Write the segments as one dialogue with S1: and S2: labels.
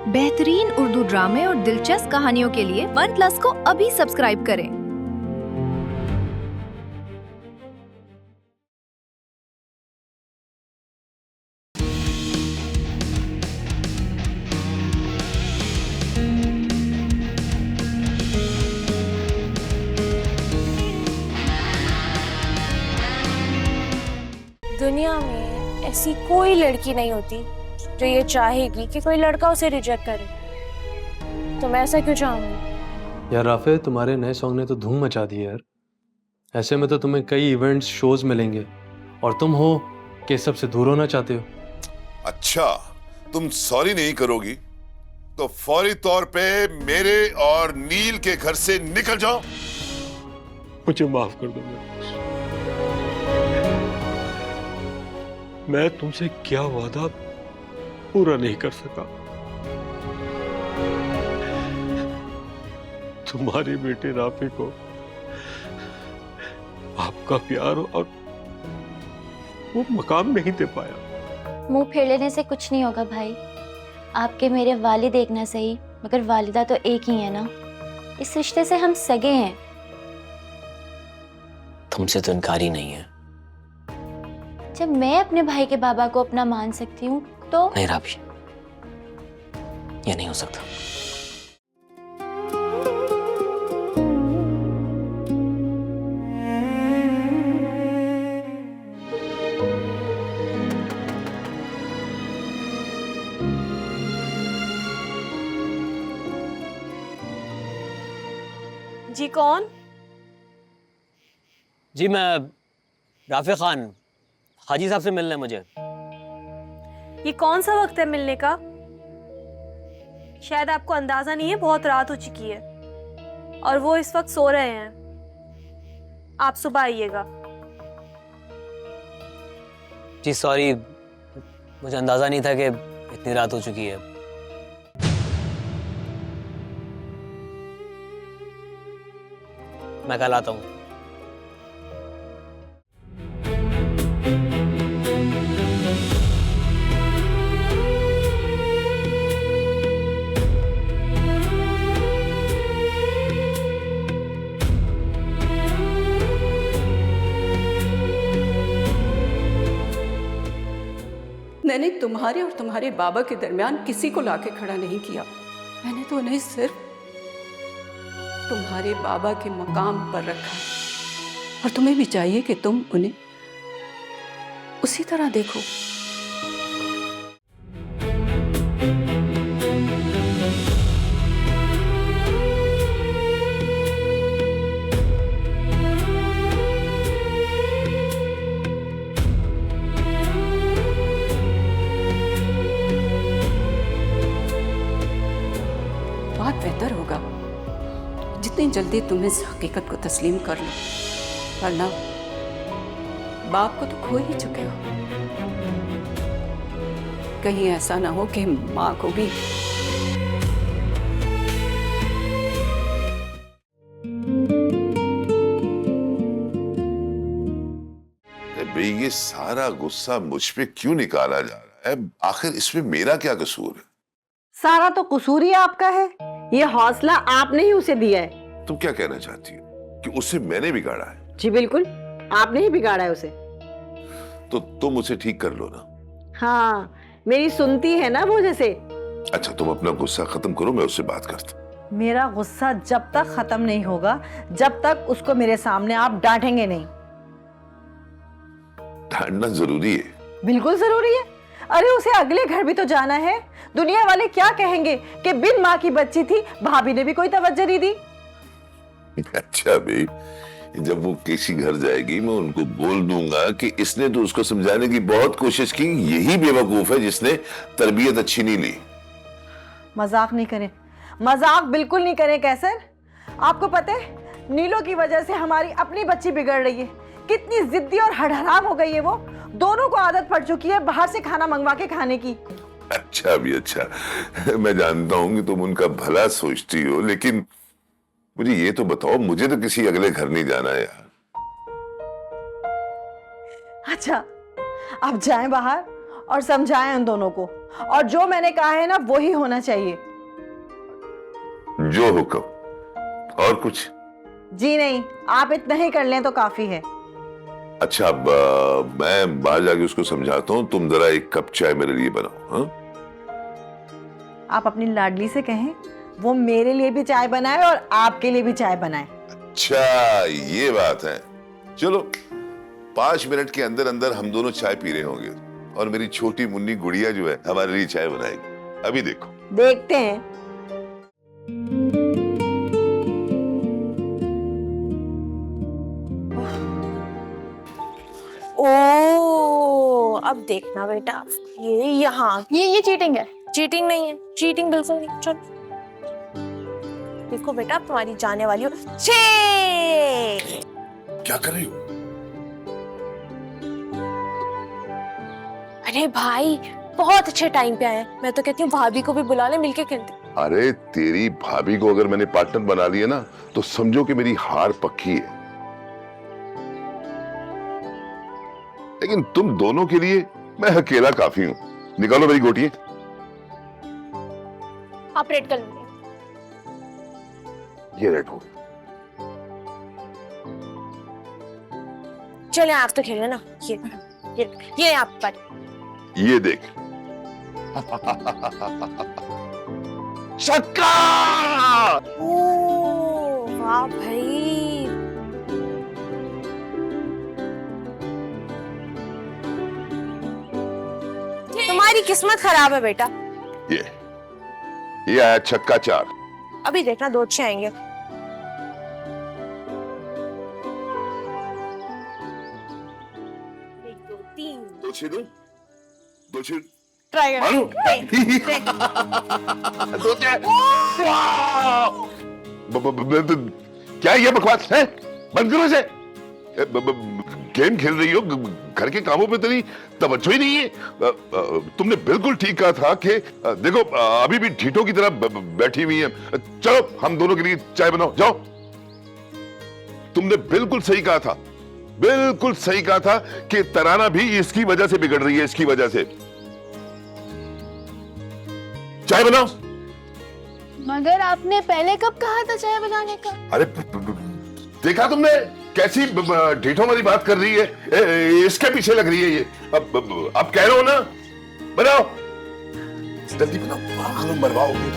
S1: बेहतरीन उर्दू ड्रामे और दिलचस्प कहानियों के लिए वन प्लस को अभी सब्सक्राइब करें।
S2: दुनिया में ऐसी कोई लड़की नहीं होती जो ये चाहेगी कि कोई लड़का उसे रिजेक्ट करे। तो मैं ऐसा क्यों चाहूंगी?
S3: यार राफे, तुम्हारे नए सॉन्ग ने तो धूम मचा दी यार। ऐसे में तो तुम्हें कई इवेंट्स, शोज मिलेंगे और तुम हो कि सबसे दूर होना चाहते हो।
S4: अच्छा, तुम सॉरी नहीं करोगी तो फौरी तौर पे मेरे और नील के घर से निकल जाओ।
S3: मुझे माफ कर दो। मैं तुमसे क्या वादा पूरा नहीं कर सका। तुम्हारे बेटे राफे को आपका प्यार और वो मकाम नहीं दे पाया।
S5: मुंह फेर लेने से कुछ नहीं होगा भाई। आपके मेरे वालिद एक ना सही मगर वालिदा तो एक ही है ना। इस रिश्ते से हम सगे हैं।
S6: तुमसे तो इनकार ही नहीं है।
S5: जब मैं अपने भाई के बाबा को अपना मान सकती हूँ तो
S6: नहीं राबी, ये नहीं हो सकता।
S2: जी कौन?
S6: जी मैं राफे खान, हाजी साहब से मिलना है मुझे।
S2: ये कौन सा वक्त है मिलने का? शायद आपको अंदाजा नहीं है, बहुत रात हो चुकी है और वो इस वक्त सो रहे हैं। आप सुबह आइएगा।
S6: जी सॉरी, मुझे अंदाजा नहीं था कि इतनी रात हो चुकी है। मैं कल आता हूँ।
S7: मैंने तुम्हारे और तुम्हारे बाबा के दरमियान किसी को लाके खड़ा नहीं किया। मैंने तो उन्हें सिर्फ तुम्हारे बाबा के मकाम पर रखा है और तुम्हें भी चाहिए कि तुम उन्हें उसी तरह देखो। बहुत बेहतर होगा जितनी जल्दी तुम इस हकीकत को तस्लीम कर लो, वरना बाप को तो खो ही चुके हो। कहीं ऐसा ना हो कि माँ को भी।
S4: भाई, ये सारा गुस्सा मुझ पे क्यों निकाला जा रहा है? आखिर इसमें मेरा क्या कसूर है?
S8: सारा तो कसूर ही आपका है। ये हौसला आपने ही उसे दिया है।
S4: तुम क्या कहना चाहती हो कि उसे मैंने बिगाड़ा है?
S8: जी बिल्कुल, आपने ही बिगाड़ा है उसे।
S4: तो तुम उसे ठीक कर लो ना।
S8: हाँ, मेरी सुनती है ना वो जैसे।
S4: अच्छा, तुम अपना गुस्सा खत्म करो, मैं उससे बात करता हूं।
S8: मेरा गुस्सा जब तक खत्म नहीं होगा, जब तक उसको मेरे सामने आप डांटेंगे नहीं।
S4: डांटना जरूरी है?
S8: बिल्कुल जरूरी है। अरे उसे अगले घर भी तो जाना है। दुनिया वाले क्या कहेंगे कि बिन माँ की बच्ची थी, भाभी ने भी कोई तवज्जो नहीं दी।
S4: अच्छा भाई, जब वो किसी घर जाएगी मैं उनको बोल दूंगा कि इसने तो उसको समझाने की बहुत कोशिश की, यही बेवकूफ है जिसने तरबियत अच्छी नहीं ली।
S8: मजाक नहीं करें, मजाक बिल्कुल नहीं करें कैसर। आपको पता है नीलो की वजह से हमारी अपनी बच्ची बिगड़ रही है। कितनी जिद्दी और हड़हराम हो गई है वो। दोनों को आदत पड़ चुकी है बाहर से खाना मंगवा के खाने की।
S4: अच्छा भी अच्छा, मैं जानता हूं कि तुम उनका भला सोचती हो, लेकिन मुझे ये तो बताओ, मुझे तो किसी अगले घर नहीं जाना है यार।
S8: अच्छा, आप जाएं बाहर और समझाएं उन दोनों को। और जो मैंने कहा है ना वो ही होना चाहिए।
S4: जो हुक्म। और कुछ?
S8: जी नहीं, आप इतना ही कर लें तो काफी है।
S4: अच्छा, अब मैं बाहर जाके उसको समझाता हूँ, तुम जरा एक कप चाय मेरे लिए बनाओ। हाँ?
S8: आप अपनी लाडली से कहें वो मेरे लिए भी चाय बनाए और आपके लिए भी चाय बनाए।
S4: अच्छा, ये बात है। चलो 5 मिनट के अंदर अंदर हम दोनों चाय पी रहे होंगे और मेरी छोटी मुन्नी गुड़िया जो है हमारे लिए चाय बनाएगी। अभी देखो।
S8: देखते हैं।
S2: ओ, अब देखना बेटा, ये यहाँ
S5: ये चीटिंग है।
S2: चीटिंग नहीं है, चीटिंग बिल्कुल नहीं। चल देखो बेटा, अब तुम्हारी जाने वाली हो 6।
S4: क्या कर रही हो?
S2: अरे भाई, बहुत अच्छे टाइम पे आया। मैं तो कहती हूँ भाभी को भी बुला ले, मिलके खेलते।
S4: अरे तेरी भाभी को अगर मैंने पार्टनर बना लिया ना तो समझो कि मेरी हार पक्की है। लेकिन तुम दोनों के लिए मैं अकेला काफी हूं। निकालो मेरी गोटियां।
S2: आप रेड कर लीजिए।
S4: ये रेड हो गई।
S2: चले आप तो खेलो ना। ये आप पर।
S4: ये देख। छक्का!
S2: ओ वाह भाई, तुम्हारी किस्मत खराब है बेटा।
S4: ये आया छक्का 4।
S2: अभी देखना 2 अच्छे आएंगे। 1 2 3
S4: 2 6 2 2 6
S2: ट्राई
S4: मारू। दो क्या? क्या ये बकवास है? बंद करो इसे। गेम खेल रही हो, घर के कामों पे तेरी तवज्जो ही नहीं है। तुमने बिल्कुल ठीक कहा था कि देखो अभी भी ढीठों की तरह बैठी हुई है। चलो हम दोनों के लिए चाय बनाओ, जाओ। तुमने बिल्कुल सही कहा था, बिल्कुल सही कहा था कि तराना भी इसकी वजह से बिगड़ रही है, इसकी वजह से। चाय बनाओ।
S5: मगर आपने पहले कब कहा था चाय बनाने का?
S4: अरे देखा तुमने कैसी ढीठों वाली बात कर रही है? इसके पीछे लग रही है ये। अब कह रहे हो ना, बनाओ जल्दी बनाओ, मरवाओगे।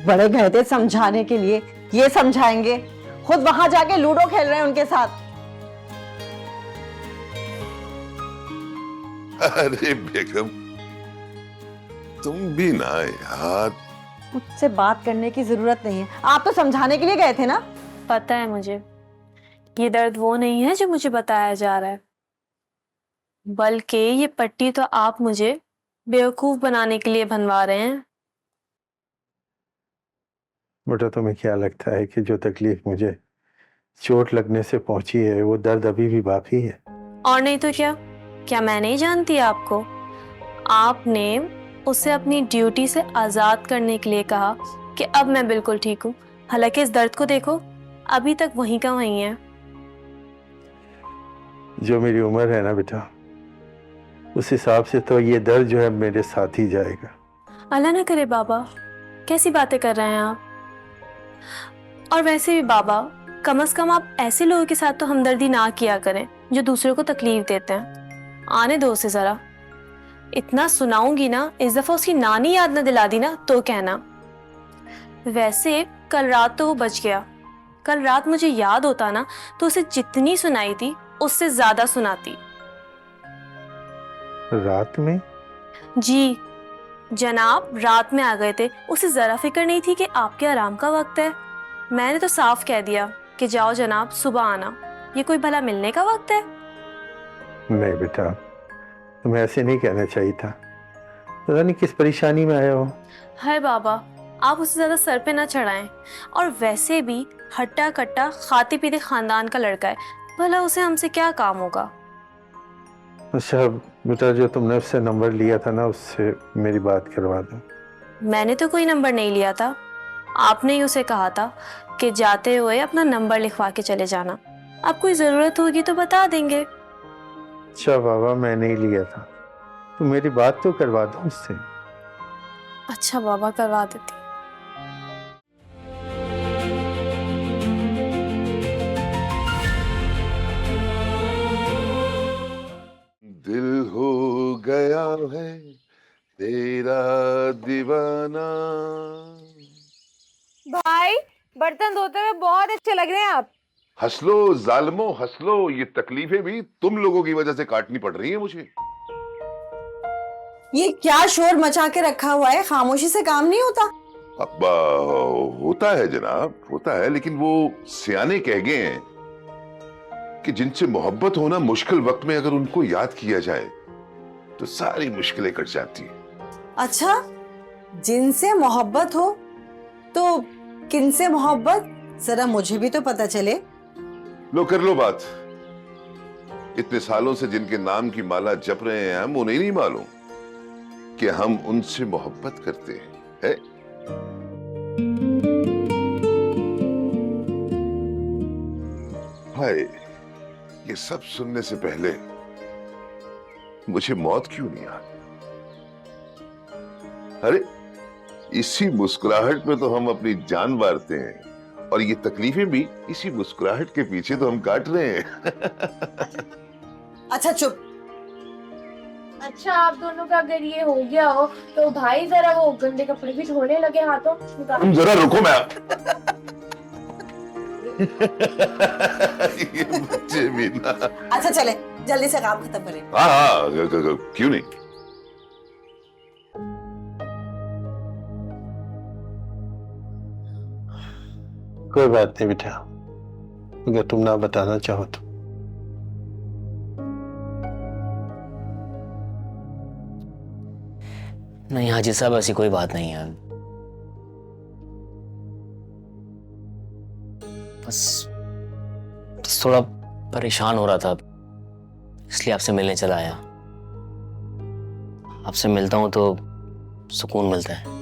S8: बड़े गए थे समझाने के लिए, ये समझाएंगे? खुद वहां जाके लूडो खेल रहे हैं उनके साथ।
S4: अरे बेगम, तुम भी ना यार।
S8: मुझसे बात करने की जरूरत नहीं है, आप तो समझाने के लिए गए थे ना।
S2: पता है मुझे, ये दर्द वो नहीं है जो मुझे बताया जा रहा है, बल्कि ये पट्टी तो आप मुझे बेवकूफ बनाने के लिए बनवा रहे हैं।
S9: बेटा, तुम्हें क्या लगता है कि जो तकलीफ मुझे चोट लगने से पहुंची है वो दर्द अभी भी बाकी है?
S2: और नहीं तो क्या मैं नहीं जानती आपको? आपने उसे अपनी ड्यूटी से आजाद करने के लिए कहा कि अब मैं बिल्कुल ठीक हूँ, हालांकि इस दर्द को देखो, अभी तक वहीं का वहीं है।
S9: जो मेरी उम्र है ना बेटा, उस हिसाब से तो ये दर्द जो है मेरे साथ ही जाएगा।
S2: अल्लाह ना करे बाबा, कैसी बातें कर रहे हैं आप? और वैसे भी बाबा, कम से कम आप ऐसे लोगों के साथ तो हमदर्दी ना किया करें जो दूसरों को तकलीफ देते हैं। आने दो उसे जरा। इतना सुनाऊंगी ना, इस दफा उसकी नानी याद न दिला दी ना तो कहना। वैसे कल रात तो वो बच गया, कल रात मुझे याद होता ना तो उसे जितनी सुनाई थी उससे ज्यादा सुनाती।
S9: रात में?
S2: जी जनाब, रात में आ गए थे। उसे जरा फिक्र नहीं थी कि आपके आराम का वक्त है। मैंने तो साफ कह दिया कि जाओ जनाब, सुबह आना। ये कोई भला मिलने का वक्त है?
S9: नहीं बेटा, तुम्हें ऐसे नहीं कहना चाहिए था। पता नहीं किस परेशानी में आया हो।
S2: हाय बाबा, आप उसे ज्यादा सर पे ना चढ़ाएं। और वैसे भी हट्टा कट्टा खाते पीते खानदान का लड़का है, भला उसे हमसे क्या काम होगा?
S9: अच्छा बेटा, जो तुमने उससे नंबर लिया था ना, उससे मेरी बात करवा दो।
S2: मैंने तो कोई नंबर नहीं लिया था, आपने ही उसे कहा था कि जाते हुए अपना नंबर लिखवा के चले जाना। आप कोई ज़रूरत होगी तो बता देंगे।
S9: अच्छा बाबा, मैं नहीं लिया था, तो मेरी बात तो करवा दो उससे।
S2: अच्छा बाबा, करवा देती।
S4: दिल हो गया है तेरा दीवाना।
S8: भाई, बर्तन धोते हुए बहुत अच्छे लग रहे हैं आप।
S4: हंस लो जालिमो, हंस लो। ये तकलीफें भी तुम लोगों की वजह से काटनी पड़ रही है मुझे।
S8: ये क्या शोर मचा के रखा हुआ है, खामोशी से काम नहीं होता।
S4: अब होता है जनाब, होता है, लेकिन वो सियाने कह गए हैं कि जिनसे मोहब्बत होना मुश्किल वक्त में अगर उनको याद किया जाए तो सारी मुश्किलें कट जाती हैं।
S8: अच्छा, जिनसे मोहब्बत हो तो किनसे मोहब्बत, जरा मुझे भी तो पता चले।
S4: लो कर लो बात। इतने सालों से जिनके नाम की माला जप रहे हैं हम, उन्हें नहीं मालूम कि हम उनसे मोहब्बत करते हैं, है? हाय, ये सब सुनने से पहले मुझे मौत क्यों नहीं आई? अरे इसी मुस्कुराहट में तो हम अपनी जान वारते हैं, और ये तकलीफें भी इसी मुस्कुराहट के पीछे तो हम काट रहे हैं।
S8: अच्छा चुप।
S10: अच्छा, आप दोनों का अगर ये हो गया हो तो भाई जरा वो गंदे कपड़े भी धोने लगे हाथों।
S4: तुम जरा रुको, मैं ये बच्चे भी ना।
S8: अच्छा चले, जल्दी से काम खत्म करें।
S4: हाँ, क्यों नहीं।
S9: कोई बात नहीं बेटा, अगर तुम ना बताना चाहो तो।
S6: नहीं हाजी साहब, ऐसी कोई बात नहीं है। बस थोड़ा परेशान हो रहा था, इसलिए आपसे मिलने चला आया। आपसे मिलता हूं तो सुकून मिलता है।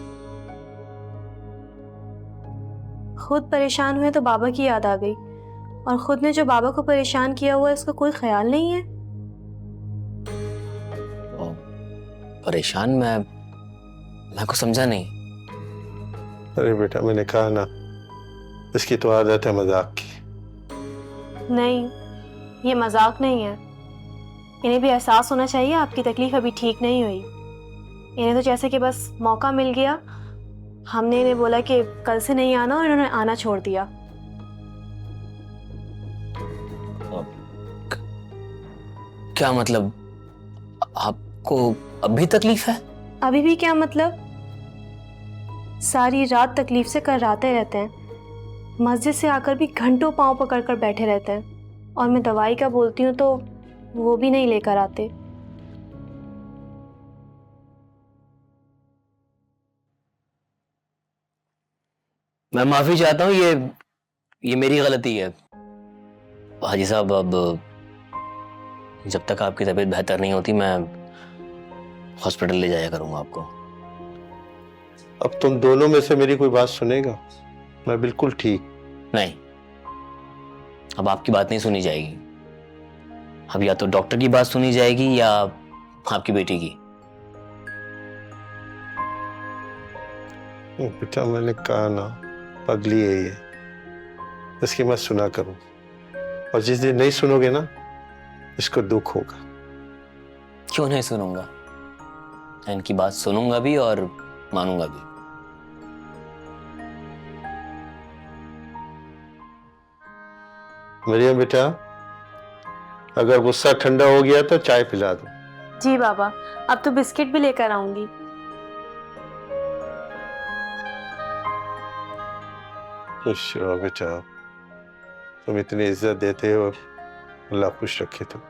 S2: खुद परेशान हुए तो बाबा की याद आ गई, और खुद ने जो बाबा को परेशान किया हुआ है उसका कोई ख्याल नहीं है।
S6: परेशान? मैं को समझा नहीं।
S9: अरे बेटा, मैंने कहा ना, इसकी तो आदत है मजाक की।
S2: नहीं, ये मजाक नहीं है। इन्हें भी एहसास होना चाहिए आपकी तकलीफ अभी ठीक नहीं हुई। इन्हें तो जैसे कि बस मौका मिल गया, हमने इन्हें बोला कि कल से नहीं आना, और इन्होंने आना छोड़ दिया।
S6: क्या मतलब, आपको अभी तकलीफ है?
S2: अभी भी क्या मतलब? सारी रात तकलीफ से कर्राते रहते हैं, मस्जिद से आकर भी घंटों पांव पकड़कर बैठे रहते हैं, और मैं दवाई का बोलती हूँ तो वो भी नहीं लेकर आते।
S6: मैं माफी चाहता हूँ, ये मेरी गलती है। हाजी साहब, अब जब तक आपकी तबीयत बेहतर नहीं होती मैं हॉस्पिटल ले जाया करूंगा आपको।
S9: अब तुम दोनों में से मेरी कोई बात सुनेगा? मैं बिल्कुल ठीक।
S6: नहीं, अब आपकी बात नहीं सुनी जाएगी। अब या तो डॉक्टर की बात सुनी जाएगी या आपकी बेटी की।
S9: बेटा, मैंने कहा ना, पगली है ये, इसकी मत सुना करो, और जिस दिन नहीं सुनोगे ना, इसको दुख होगा।
S6: क्यों नहीं सुनूंगा? इनकी बात सुनूंगा भी और मानूंगा भी।
S9: मरियम बेटा, अगर गुस्सा ठंडा हो गया तो चाय पिला दो।
S2: जी बाबा, अब तो बिस्किट भी लेकर आऊंगी।
S9: खुश रहो बेटा, तुम इतनी इज्जत देते हो, अल्लाह खुश रखे तुम।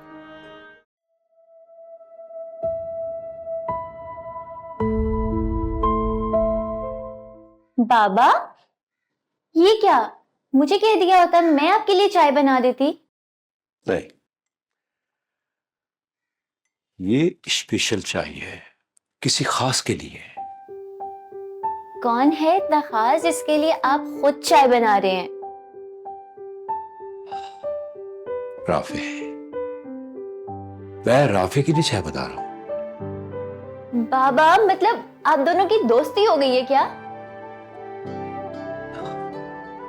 S5: बाबा, ये क्या? मुझे कह दिया होता मैं आपके लिए चाय बना देती।
S11: नहीं, ये स्पेशल चाय है, किसी खास के लिए।
S5: कौन है इतना खास जिसके लिए आप खुद चाय बना रहे हैं?
S11: राफे, मैं राफे के लिए चाय बना रहा हूं।
S5: बाबा मतलब आप दोनों की दोस्ती हो गई है क्या?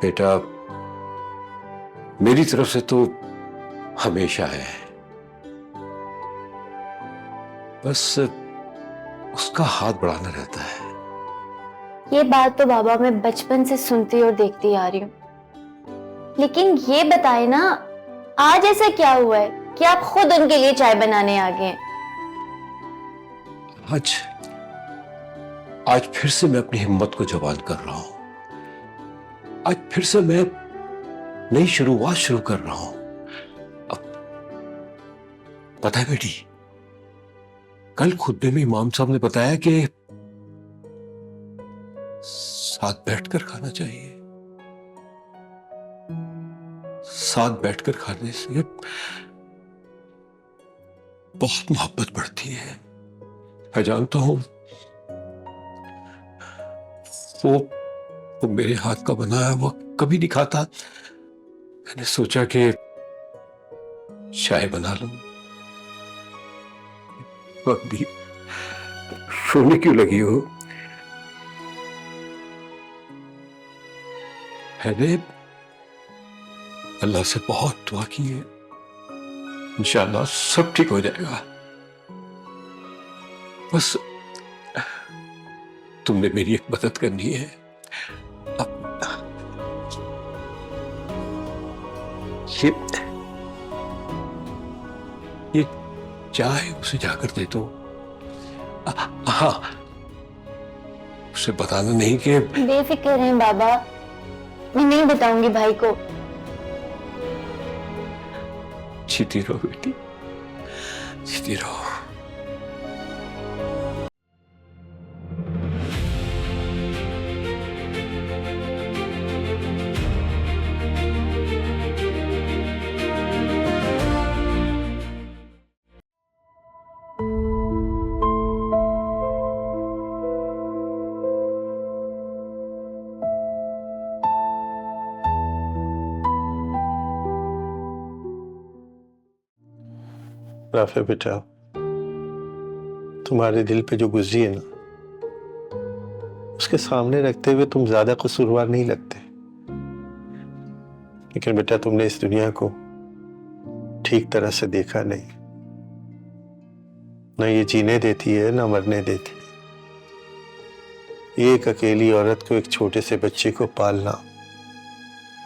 S11: बेटा, मेरी तरफ से तो हमेशा है, बस उसका हाथ बढ़ाना रहता है।
S5: ये बात तो बाबा मैं बचपन से सुनती और देखती आ रही हूँ, लेकिन ये बताए ना, आज ऐसा क्या हुआ है कि आप खुद उनके लिए चाय बनाने आ गए?
S11: आज फिर से मैं अपनी हिम्मत को जवान कर रहा हूं। आज फिर से मैं नई शुरुआत शुरू कर रहा हूं। अब पता है बेटी, कल खुतबे में इमाम साहब ने बताया कि साथ बैठकर खाना चाहिए। साथ बैठकर खाने से बहुत मोहब्बत बढ़ती है। मैं जानता हूं वो मेरे हाथ का बनाया वो कभी नहीं खाता। मैंने सोचा कि चाय बना लूं। अभी सोने क्यों लगी हो? मैंने अल्लाह से बहुत दुआ की है, इंशाअल्लाह सब ठीक हो जाएगा। बस तुमने मेरी एक मदद करनी है। अब ये चाय उसे जाकर दे दो। हाँ, उसे बताना नहीं कि
S5: बेफिक्र हैं बाबा, मैं नहीं बताऊंगी भाई को।
S11: जीती रहो बेटी, जीती रहो।
S9: राफे बेटा, तुम्हारे दिल पे जो गुजरी है ना, उसके सामने रखते हुए तुम ज्यादा कसूरवार नहीं लगते। लेकिन बेटा, तुमने इस दुनिया को ठीक तरह से देखा नहीं। न ये जीने देती है, न मरने देती है। एक अकेली औरत को, एक छोटे से बच्चे को पालना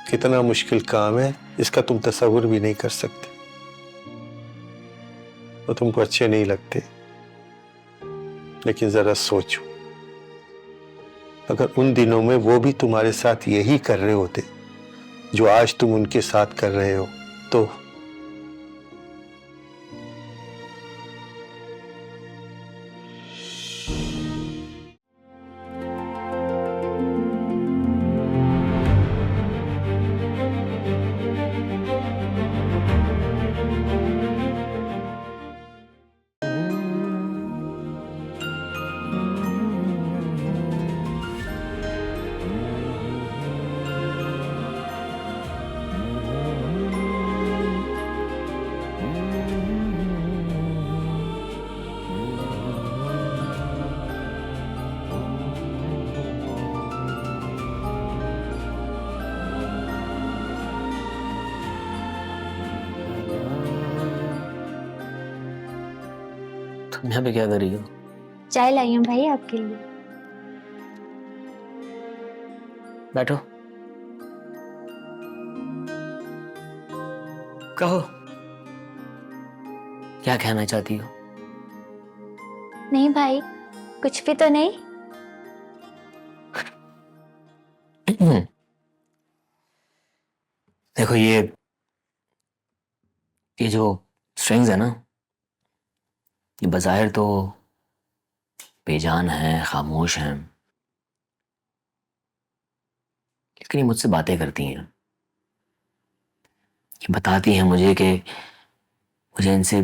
S9: कितना मुश्किल काम है, इसका तुम तसव्वुर भी नहीं कर सकते। वो तुमको अच्छे नहीं लगते, लेकिन जरा सोचो, अगर उन दिनों में वो भी तुम्हारे साथ यही कर रहे होते जो आज तुम उनके साथ कर रहे हो, तो
S6: तुम यहाँ पे क्या कर रही हो?
S5: चाय लाई हूँ भाई आपके लिए।
S6: बैठो। कहो, क्या कहना चाहती हो?
S5: नहीं भाई, कुछ भी तो नहीं।
S6: देखो, ये जो स्ट्रिंग्स है ना, ये बज़ाहिर तो बेजान हैं, खामोश हैं, लेकिन ये मुझसे बातें करती हैं। ये बताती हैं मुझे कि मुझे इनसे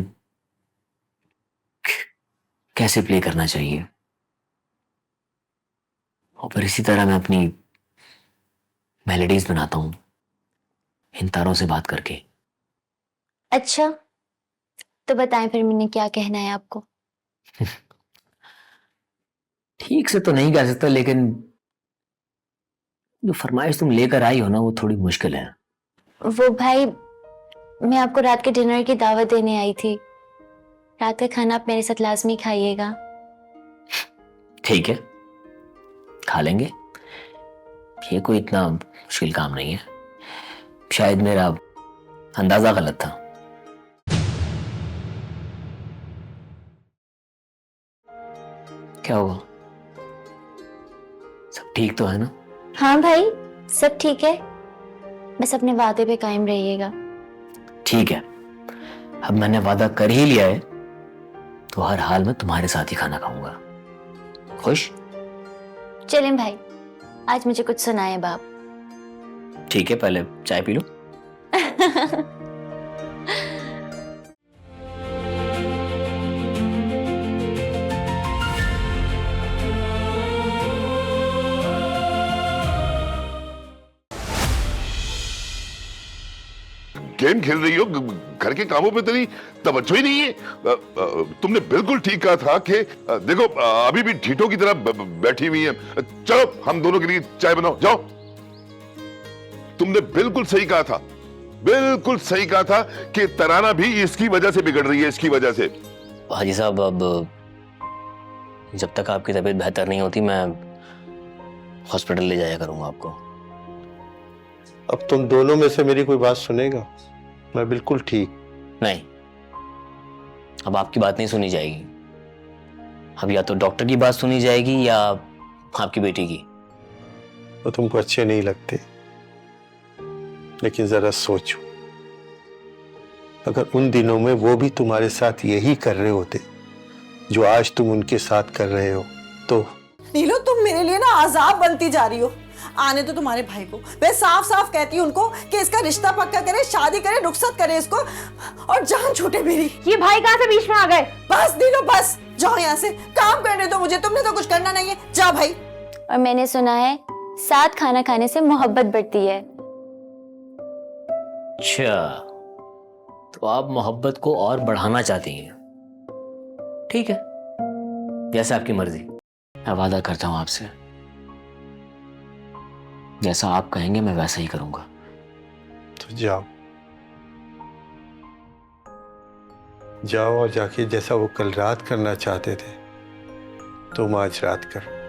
S6: कैसे प्ले करना चाहिए, और फिर इसी तरह मैं अपनी मेलोडीज बनाता हूँ इन तारों से बात करके।
S5: अच्छा, तो बताएं फिर मैंने क्या कहना है आपको।
S6: ठीक से तो नहीं कह सकता, लेकिन जो फरमाइश तुम लेकर आई हो ना, वो थोड़ी मुश्किल है।
S5: वो भाई, मैं आपको रात के डिनर की दावत देने आई थी। रात का खाना आप मेरे साथ लाजमी खाइएगा।
S6: ठीक है, खा लेंगे। ये कोई इतना मुश्किल काम नहीं है। शायद मेरा अंदाजा गलत था। क्या हुआ? सब ठीक तो है ना?
S5: हाँ भाई, सब ठीक है, बस अपने वादे पे कायम रहिएगा।
S6: ठीक है, अब मैंने वादा कर ही लिया है, तो हर हाल में तुम्हारे साथ ही खाना खाऊंगा। खुश?
S5: चलें भाई, आज मुझे कुछ सुनाए बाप।
S6: ठीक है, पहले चाय पी लो।
S4: गेम खेल रही हो, घर के कामों पे तेरी तवज्जो ही नहीं है। तुमने बिल्कुल ठीक कहा था कि देखो अभी भी ढीठों की तरह बैठी हुई है। चलो हम दोनों के लिए चाय बनाओ, जाओ। तुमने बिल्कुल सही कहा था, बिल्कुल सही कहा था कि तराना भी इसकी वजह से बिगड़ रही है, इसकी वजह से।
S6: हाजी साहब, अब जब तक आपकी तबीयत बेहतर नहीं होती, मैं हॉस्पिटल ले जाया करूंगा आपको।
S9: अब तुम दोनों में से मेरी कोई बात सुनेगा? मैं बिल्कुल ठीक।
S6: नहीं, अब आपकी बात नहीं सुनी जाएगी। अब या तो डॉक्टर की बात सुनी जाएगी या आपकी बेटी की।
S9: वो तुमको अच्छे नहीं लगते, लेकिन जरा सोचो, अगर उन दिनों में वो भी तुम्हारे साथ यही कर रहे होते जो आज तुम उनके साथ कर रहे हो, तो।
S8: नीलो, तुम मेरे लिए ना अजाब बनती जा रही हो। आने तो तुम्हारे भाई को, मैं साफ साफ कहती हूँ उनको कि इसका रिश्ता पक्का करे, शादी करे, रुखसत करे इसको, और जान छूटे मेरी।
S10: ये भाई कहाँ से बीच में आ गए?
S8: बस नीलो, बस जाओ यहाँ से, काम करने दो मुझे, तुमने तो कुछ करना नहीं है, जा भाई।
S5: और मैंने सुना है साथ खाना खाने से मोहब्बत बढ़ती है।
S6: अच्छा, तो आप मोहब्बत को और बढ़ाना चाहती हैं? ठीक है, जैसा आपकी मर्जी। मैं वादा करता हूं आपसे, जैसा आप कहेंगे मैं वैसा ही करूंगा।
S9: तो जाओ, जाओ और जाके जैसा वो कल रात करना चाहते थे, तुम आज रात करो।